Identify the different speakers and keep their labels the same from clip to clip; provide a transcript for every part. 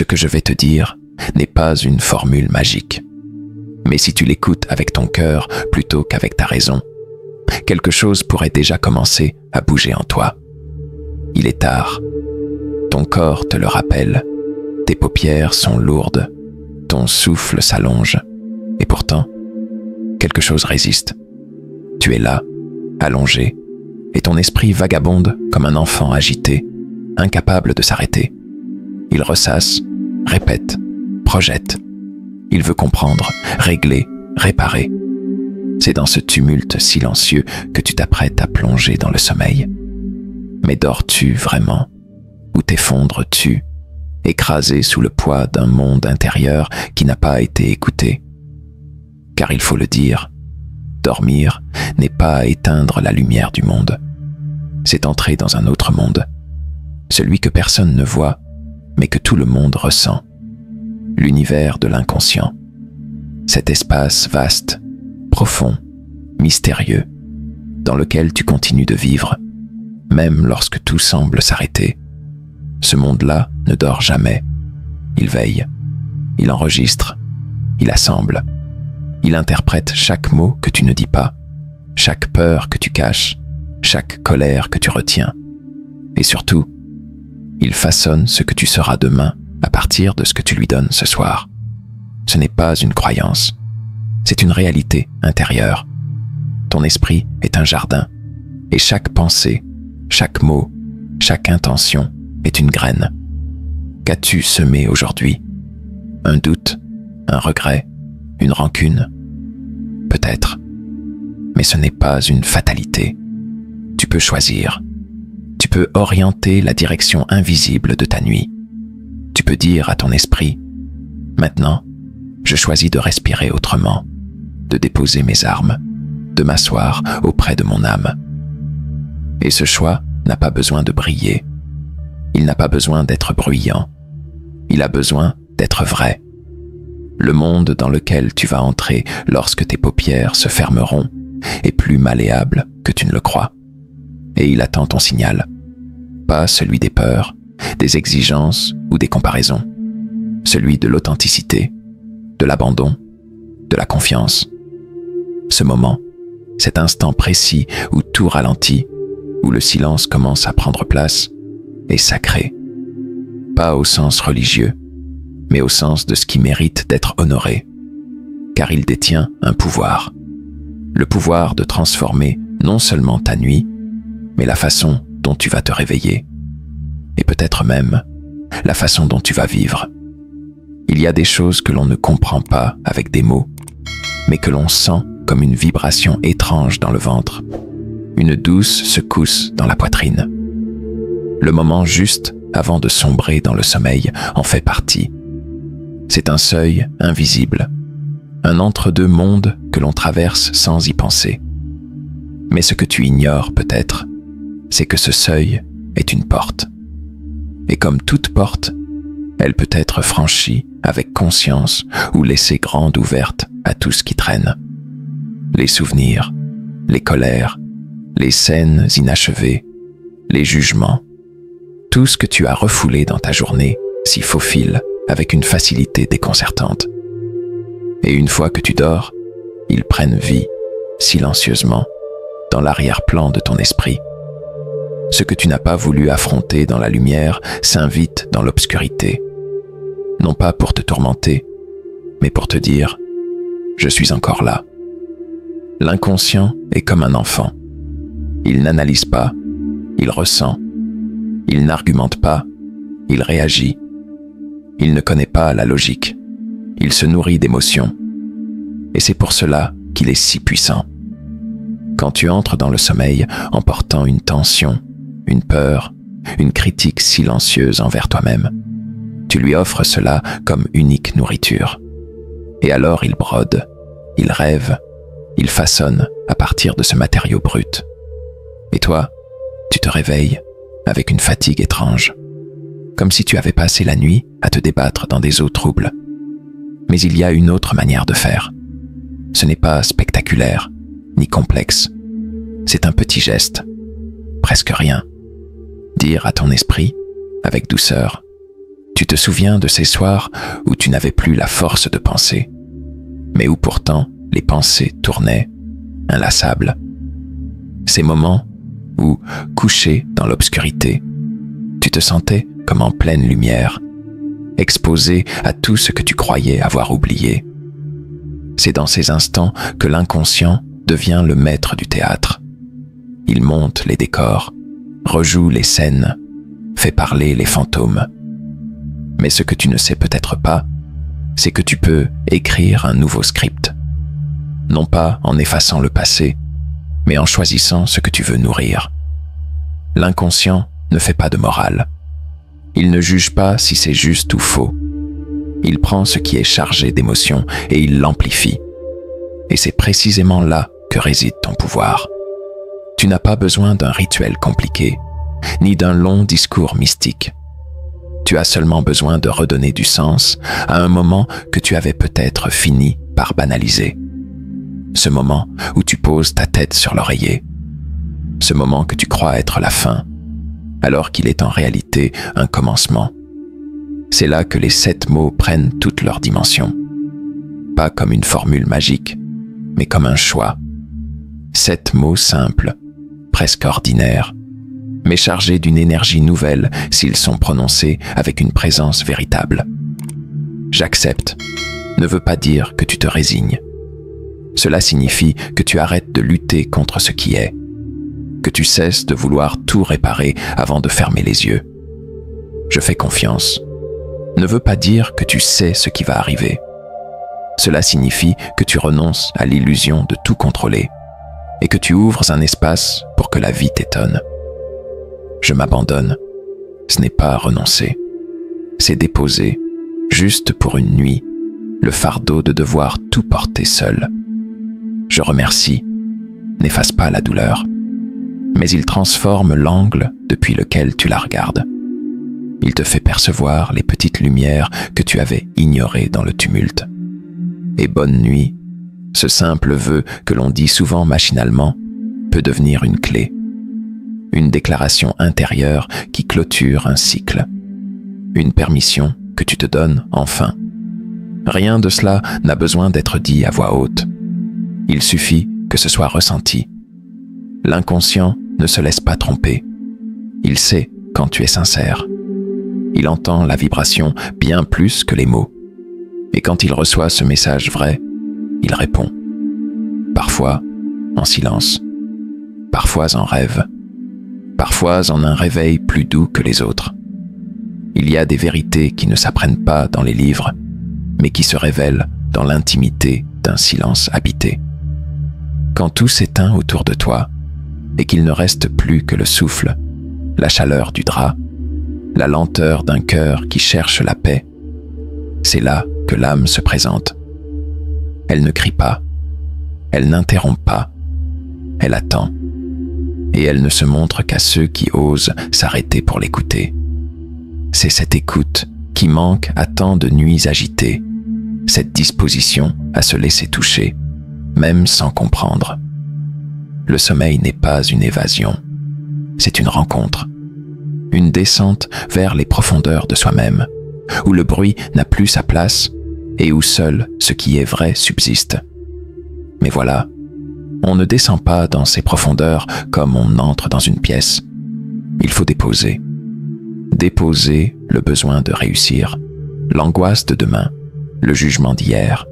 Speaker 1: Ce que je vais te dire n'est pas une formule magique. Mais si tu l'écoutes avec ton cœur plutôt qu'avec ta raison, quelque chose pourrait déjà commencer à bouger en toi. Il est tard. Ton corps te le rappelle. Tes paupières sont lourdes. Ton souffle s'allonge. Et pourtant, quelque chose résiste. Tu es là, allongé, et ton esprit vagabonde comme un enfant agité, incapable de s'arrêter. Il ressasse, répète, projette. Il veut comprendre, régler, réparer. C'est dans ce tumulte silencieux que tu t'apprêtes à plonger dans le sommeil. Mais dors-tu vraiment? Ou t'effondres-tu, écrasé sous le poids d'un monde intérieur qui n'a pas été écouté? Car il faut le dire, dormir n'est pas éteindre la lumière du monde. C'est entrer dans un autre monde, celui que personne ne voit, mais que tout le monde ressent. L'univers de l'inconscient. Cet espace vaste, profond, mystérieux, dans lequel tu continues de vivre, même lorsque tout semble s'arrêter. Ce monde-là ne dort jamais. Il veille, il enregistre, il assemble, il interprète chaque mot que tu ne dis pas, chaque peur que tu caches, chaque colère que tu retiens. Et surtout, il façonne ce que tu seras demain à partir de ce que tu lui donnes ce soir. Ce n'est pas une croyance, c'est une réalité intérieure. Ton esprit est un jardin, et chaque pensée, chaque mot, chaque intention est une graine. Qu'as-tu semé aujourd'hui? Un doute, un regret, une rancune? Peut-être, mais ce n'est pas une fatalité. Tu peux choisir. Tu peux orienter la direction invisible de ta nuit. Tu peux dire à ton esprit, maintenant, je choisis de respirer autrement, de déposer mes armes, de m'asseoir auprès de mon âme. Et ce choix n'a pas besoin de briller. Il n'a pas besoin d'être bruyant. Il a besoin d'être vrai. Le monde dans lequel tu vas entrer lorsque tes paupières se fermeront est plus malléable que tu ne le crois. Et il attend ton signal. Pas celui des peurs, des exigences ou des comparaisons. Celui de l'authenticité, de l'abandon, de la confiance. Ce moment, cet instant précis où tout ralentit, où le silence commence à prendre place, est sacré. Pas au sens religieux, mais au sens de ce qui mérite d'être honoré. Car il détient un pouvoir. Le pouvoir de transformer non seulement ta nuit, mais la façon dont tu vas te réveiller. Et peut-être même la façon dont tu vas vivre. Il y a des choses que l'on ne comprend pas avec des mots, mais que l'on sent comme une vibration étrange dans le ventre, une douce secousse dans la poitrine. Le moment juste avant de sombrer dans le sommeil en fait partie. C'est un seuil invisible, un entre-deux mondes que l'on traverse sans y penser. Mais ce que tu ignores peut-être, c'est que ce seuil est une porte. Et comme toute porte, elle peut être franchie avec conscience ou laissée grande ouverte à tout ce qui traîne. Les souvenirs, les colères, les scènes inachevées, les jugements. Tout ce que tu as refoulé dans ta journée s'y faufile avec une facilité déconcertante. Et une fois que tu dors, ils prennent vie, silencieusement, dans l'arrière-plan de ton esprit. Ce que tu n'as pas voulu affronter dans la lumière s'invite dans l'obscurité. Non pas pour te tourmenter, mais pour te dire « Je suis encore là ». L'inconscient est comme un enfant. Il n'analyse pas, il ressent. Il n'argumente pas, il réagit. Il ne connaît pas la logique. Il se nourrit d'émotions. Et c'est pour cela qu'il est si puissant. Quand tu entres dans le sommeil en portant une tension, une peur, une critique silencieuse envers toi-même, tu lui offres cela comme unique nourriture. Et alors il brode, il rêve, il façonne à partir de ce matériau brut. Et toi, tu te réveilles avec une fatigue étrange, comme si tu avais passé la nuit à te débattre dans des eaux troubles. Mais il y a une autre manière de faire. Ce n'est pas spectaculaire, ni complexe. C'est un petit geste, presque rien. Dire à ton esprit, avec douceur, « Tu te souviens de ces soirs où tu n'avais plus la force de penser, mais où pourtant les pensées tournaient, inlassables. Ces moments où, couché dans l'obscurité, tu te sentais comme en pleine lumière, exposé à tout ce que tu croyais avoir oublié. C'est dans ces instants que l'inconscient devient le maître du théâtre. Il monte les décors, rejoue les scènes, fait parler les fantômes. Mais ce que tu ne sais peut-être pas, c'est que tu peux écrire un nouveau script. Non pas en effaçant le passé, mais en choisissant ce que tu veux nourrir. L'inconscient ne fait pas de morale. Il ne juge pas si c'est juste ou faux. Il prend ce qui est chargé d'émotions et il l'amplifie. Et c'est précisément là que réside ton pouvoir. Tu n'as pas besoin d'un rituel compliqué, ni d'un long discours mystique. Tu as seulement besoin de redonner du sens à un moment que tu avais peut-être fini par banaliser. Ce moment où tu poses ta tête sur l'oreiller. Ce moment que tu crois être la fin, alors qu'il est en réalité un commencement. C'est là que les 7 mots prennent toute leur dimension. Pas comme une formule magique, mais comme un choix. 7 mots simples, presque ordinaires, mais chargés d'une énergie nouvelle s'ils sont prononcés avec une présence véritable. J'accepte ne veut pas dire que tu te résignes. Cela signifie que tu arrêtes de lutter contre ce qui est, que tu cesses de vouloir tout réparer avant de fermer les yeux. Je fais confiance ne veut pas dire que tu sais ce qui va arriver. Cela signifie que tu renonces à l'illusion de tout contrôler et que tu ouvres un espace pour que la vie t'étonne. Je m'abandonne. Ce n'est pas renoncer. C'est déposer, juste pour une nuit, le fardeau de devoir tout porter seul. Je remercie. N'efface pas la douleur. Mais il transforme l'angle depuis lequel tu la regardes. Il te fait percevoir les petites lumières que tu avais ignorées dans le tumulte. Et bonne nuit, ce simple vœu que l'on dit souvent machinalement, peut devenir une clé. Une déclaration intérieure qui clôture un cycle. Une permission que tu te donnes enfin. Rien de cela n'a besoin d'être dit à voix haute. Il suffit que ce soit ressenti. L'inconscient ne se laisse pas tromper. Il sait quand tu es sincère. Il entend la vibration bien plus que les mots. Et quand il reçoit ce message vrai, il répond. Parfois en silence, parfois en rêve, parfois en un réveil plus doux que les autres. Il y a des vérités qui ne s'apprennent pas dans les livres, mais qui se révèlent dans l'intimité d'un silence habité. Quand tout s'éteint autour de toi, et qu'il ne reste plus que le souffle, la chaleur du drap, la lenteur d'un cœur qui cherche la paix, c'est là que l'âme se présente. Elle ne crie pas, elle n'interrompt pas, elle attend, et elle ne se montre qu'à ceux qui osent s'arrêter pour l'écouter. C'est cette écoute qui manque à tant de nuits agitées, cette disposition à se laisser toucher, même sans comprendre. Le sommeil n'est pas une évasion, c'est une rencontre, une descente vers les profondeurs de soi-même, où le bruit n'a plus sa place et où seul ce qui est vrai subsiste. Mais voilà, on ne descend pas dans ces profondeurs comme on entre dans une pièce. Il faut déposer. Déposer le besoin de réussir, l'angoisse de demain, le jugement d'hier.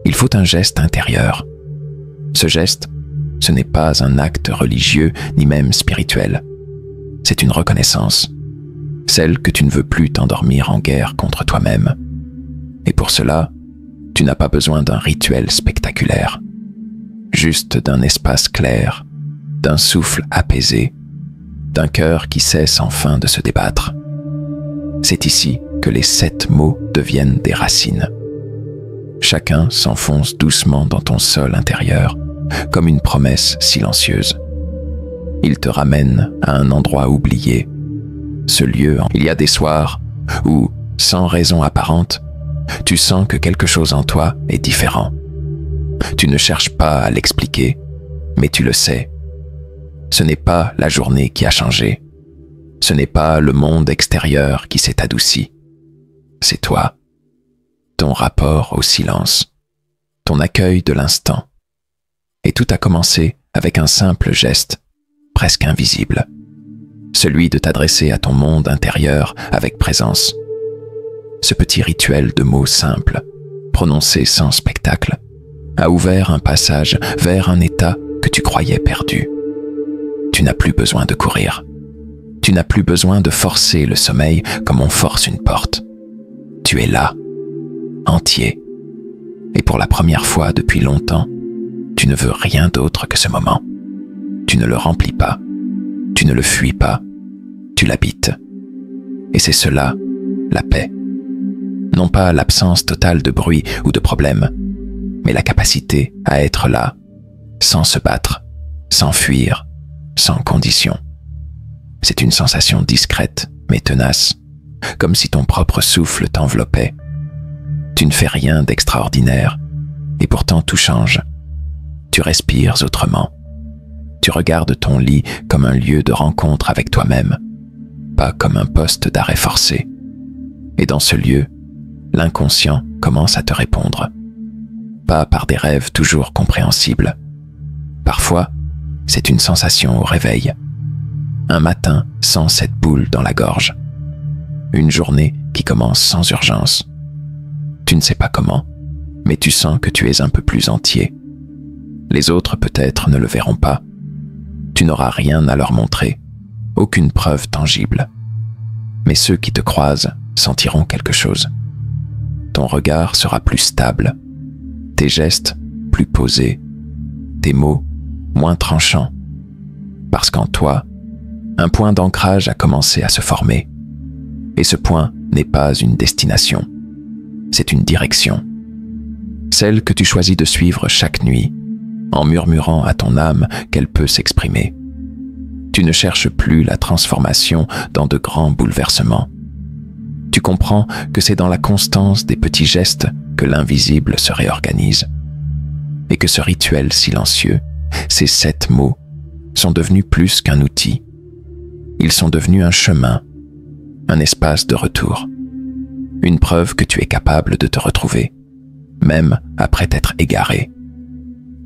Speaker 1: Il faut un geste intérieur. Ce geste, ce n'est pas un acte religieux ni même spirituel. C'est une reconnaissance, celle que tu ne veux plus t'endormir en guerre contre toi-même. Et pour cela, tu n'as pas besoin d'un rituel spectaculaire, juste d'un espace clair, d'un souffle apaisé, d'un cœur qui cesse enfin de se débattre. C'est ici que les 7 mots deviennent des racines. Chacun s'enfonce doucement dans ton sol intérieur, comme une promesse silencieuse. Il te ramène à un endroit oublié, ce lieu. Il y a des soirs où, sans raison apparente, tu sens que quelque chose en toi est différent. Tu ne cherches pas à l'expliquer, mais tu le sais. Ce n'est pas la journée qui a changé. Ce n'est pas le monde extérieur qui s'est adouci. c'est toi, ton rapport au silence, ton accueil de l'instant. Et tout a commencé avec un simple geste, presque invisible, celui de t'adresser à ton monde intérieur avec présence. Ce petit rituel de mots simples, prononcés sans spectacle, a ouvert un passage vers un état que tu croyais perdu. Tu n'as plus besoin de courir. Tu n'as plus besoin de forcer le sommeil comme on force une porte. Tu es là, entier. Et pour la première fois depuis longtemps, tu ne veux rien d'autre que ce moment. Tu ne le remplis pas. Tu ne le fuis pas. Tu l'habites. Et c'est cela, la paix. Non pas l'absence totale de bruit ou de problème, mais la capacité à être là, sans se battre, sans fuir, sans condition. C'est une sensation discrète, mais tenace, comme si ton propre souffle t'enveloppait. Tu ne fais rien d'extraordinaire, et pourtant tout change. Tu respires autrement. Tu regardes ton lit comme un lieu de rencontre avec toi-même, pas comme un poste d'arrêt forcé. Et dans ce lieu, l'inconscient commence à te répondre. Pas par des rêves toujours compréhensibles. Parfois, c'est une sensation au réveil. Un matin sans cette boule dans la gorge. Une journée qui commence sans urgence. Tu ne sais pas comment, mais tu sens que tu es un peu plus entier. Les autres peut-être ne le verront pas. Tu n'auras rien à leur montrer, aucune preuve tangible. Mais ceux qui te croisent sentiront quelque chose. Ton regard sera plus stable, tes gestes plus posés, tes mots moins tranchants. Parce qu'en toi, un point d'ancrage a commencé à se former. Et ce point n'est pas une destination, c'est une direction. Celle que tu choisis de suivre chaque nuit, en murmurant à ton âme qu'elle peut s'exprimer. Tu ne cherches plus la transformation dans de grands bouleversements. Tu comprends que c'est dans la constance des petits gestes que l'invisible se réorganise. Et que ce rituel silencieux, ces 7 mots, sont devenus plus qu'un outil. Ils sont devenus un chemin, un espace de retour, une preuve que tu es capable de te retrouver, même après t'être égaré.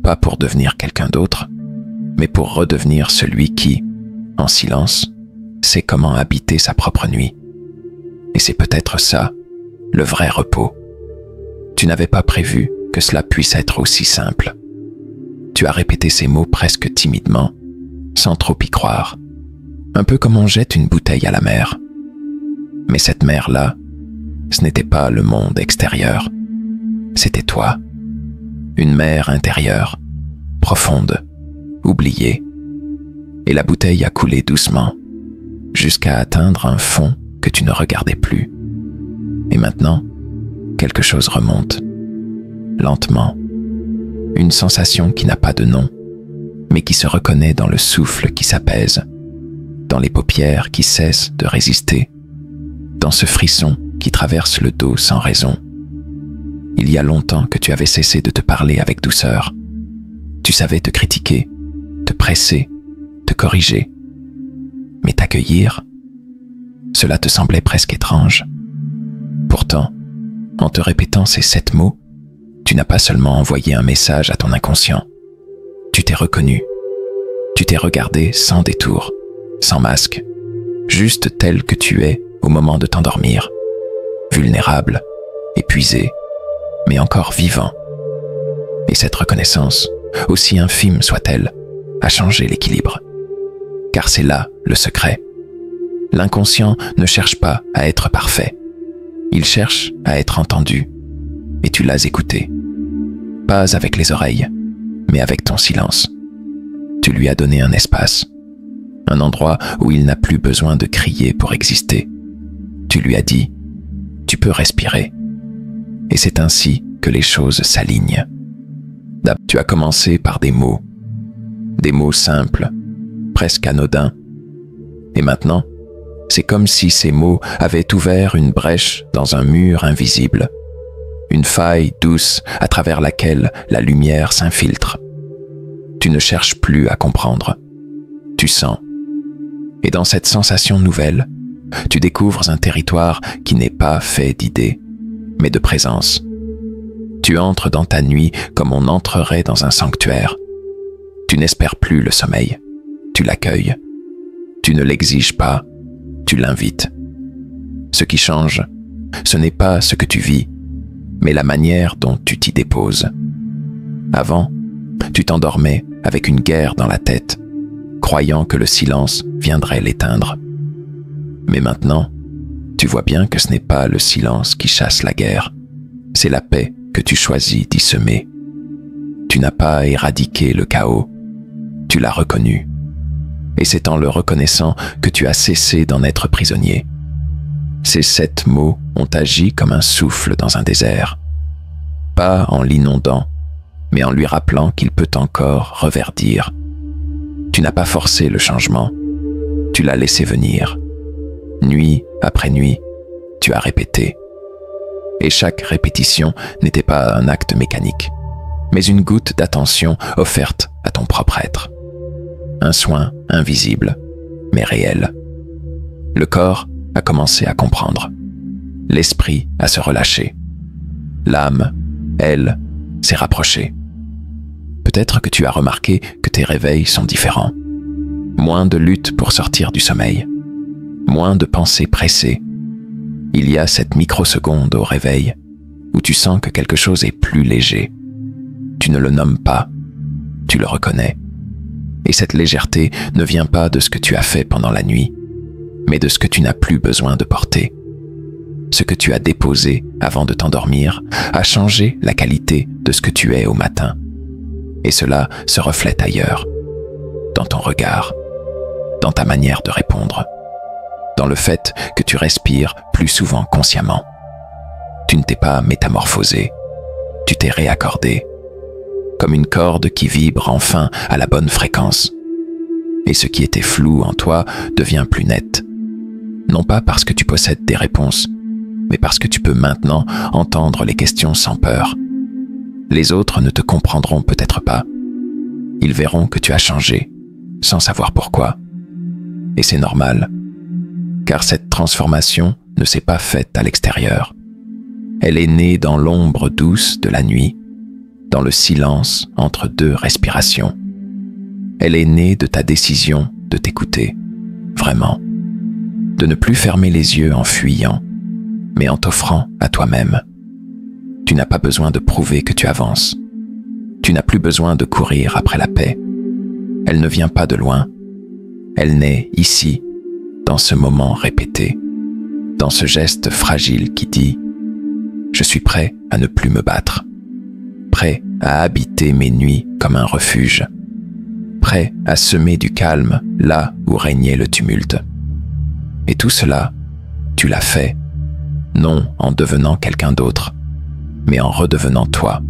Speaker 1: Pas pour devenir quelqu'un d'autre, mais pour redevenir celui qui, en silence, sait comment habiter sa propre nuit. Et c'est peut-être ça, le vrai repos. Tu n'avais pas prévu que cela puisse être aussi simple. Tu as répété ces mots presque timidement, sans trop y croire, un peu comme on jette une bouteille à la mer. Mais cette mer-là, ce n'était pas le monde extérieur, c'était toi. Une mer intérieure, profonde, oubliée. Et la bouteille a coulé doucement, jusqu'à atteindre un fond que tu ne regardais plus. Et maintenant, quelque chose remonte, lentement. Une sensation qui n'a pas de nom, mais qui se reconnaît dans le souffle qui s'apaise, dans les paupières qui cessent de résister, dans ce frisson qui traverse le dos sans raison. Il y a longtemps que tu avais cessé de te parler avec douceur. Tu savais te critiquer, te presser, te corriger. Mais t'accueillir, cela te semblait presque étrange. Pourtant, en te répétant ces 7 mots, tu n'as pas seulement envoyé un message à ton inconscient. Tu t'es reconnu. Tu t'es regardé sans détour, sans masque, juste tel que tu es au moment de t'endormir. Vulnérable, épuisé, mais encore vivant. Et cette reconnaissance, aussi infime soit-elle, a changé l'équilibre. Car c'est là le secret. L'inconscient ne cherche pas à être parfait. Il cherche à être entendu. Et tu l'as écouté. Pas avec les oreilles, mais avec ton silence. Tu lui as donné un espace. Un endroit où il n'a plus besoin de crier pour exister. Tu lui as dit, tu peux respirer. Et c'est ainsi que les choses s'alignent. Tu as commencé par des mots simples, presque anodins. Et maintenant, c'est comme si ces mots avaient ouvert une brèche dans un mur invisible, une faille douce à travers laquelle la lumière s'infiltre. Tu ne cherches plus à comprendre, tu sens. Et dans cette sensation nouvelle, tu découvres un territoire qui n'est pas fait d'idées, mais de présence. Tu entres dans ta nuit comme on entrerait dans un sanctuaire. Tu n'espères plus le sommeil, tu l'accueilles. Tu ne l'exiges pas, tu l'invites. Ce qui change, ce n'est pas ce que tu vis, mais la manière dont tu t'y déposes. Avant, tu t'endormais avec une guerre dans la tête, croyant que le silence viendrait l'éteindre. Mais maintenant, tu vois bien que ce n'est pas le silence qui chasse la guerre, c'est la paix que tu choisis d'y semer. Tu n'as pas éradiqué le chaos, tu l'as reconnu. Et c'est en le reconnaissant que tu as cessé d'en être prisonnier. Ces 7 mots ont agi comme un souffle dans un désert. Pas en l'inondant, mais en lui rappelant qu'il peut encore reverdir. Tu n'as pas forcé le changement, tu l'as laissé venir. Nuit après nuit, tu as répété. Et chaque répétition n'était pas un acte mécanique, mais une goutte d'attention offerte à ton propre être. Un soin invisible, mais réel. Le corps a commencé à comprendre. L'esprit à se relâcher. L'âme, elle, s'est rapprochée. Peut-être que tu as remarqué que tes réveils sont différents. Moins de lutte pour sortir du sommeil. Moins de pensées pressées. Il y a cette microseconde au réveil où tu sens que quelque chose est plus léger. Tu ne le nommes pas, tu le reconnais. Et cette légèreté ne vient pas de ce que tu as fait pendant la nuit, mais de ce que tu n'as plus besoin de porter. Ce que tu as déposé avant de t'endormir a changé la qualité de ce que tu es au matin. Et cela se reflète ailleurs, dans ton regard, dans ta manière de répondre, dans le fait que tu respires plus souvent consciemment. Tu ne t'es pas métamorphosé, tu t'es réaccordé, comme une corde qui vibre enfin à la bonne fréquence. Et ce qui était flou en toi devient plus net. Non pas parce que tu possèdes des réponses, mais parce que tu peux maintenant entendre les questions sans peur. Les autres ne te comprendront peut-être pas. Ils verront que tu as changé, sans savoir pourquoi. Et c'est normal, car cette transformation ne s'est pas faite à l'extérieur. Elle est née dans l'ombre douce de la nuit, dans le silence entre 2 respirations. Elle est née de ta décision de t'écouter, vraiment. De ne plus fermer les yeux en fuyant, mais en t'offrant à toi-même. Tu n'as pas besoin de prouver que tu avances. Tu n'as plus besoin de courir après la paix. Elle ne vient pas de loin. Elle naît ici, dans ce moment répété, dans ce geste fragile qui dit « Je suis prêt à ne plus me battre ». Prêt à habiter mes nuits comme un refuge, prêt à semer du calme là où régnait le tumulte. Et tout cela, tu l'as fait, non en devenant quelqu'un d'autre, mais en redevenant toi.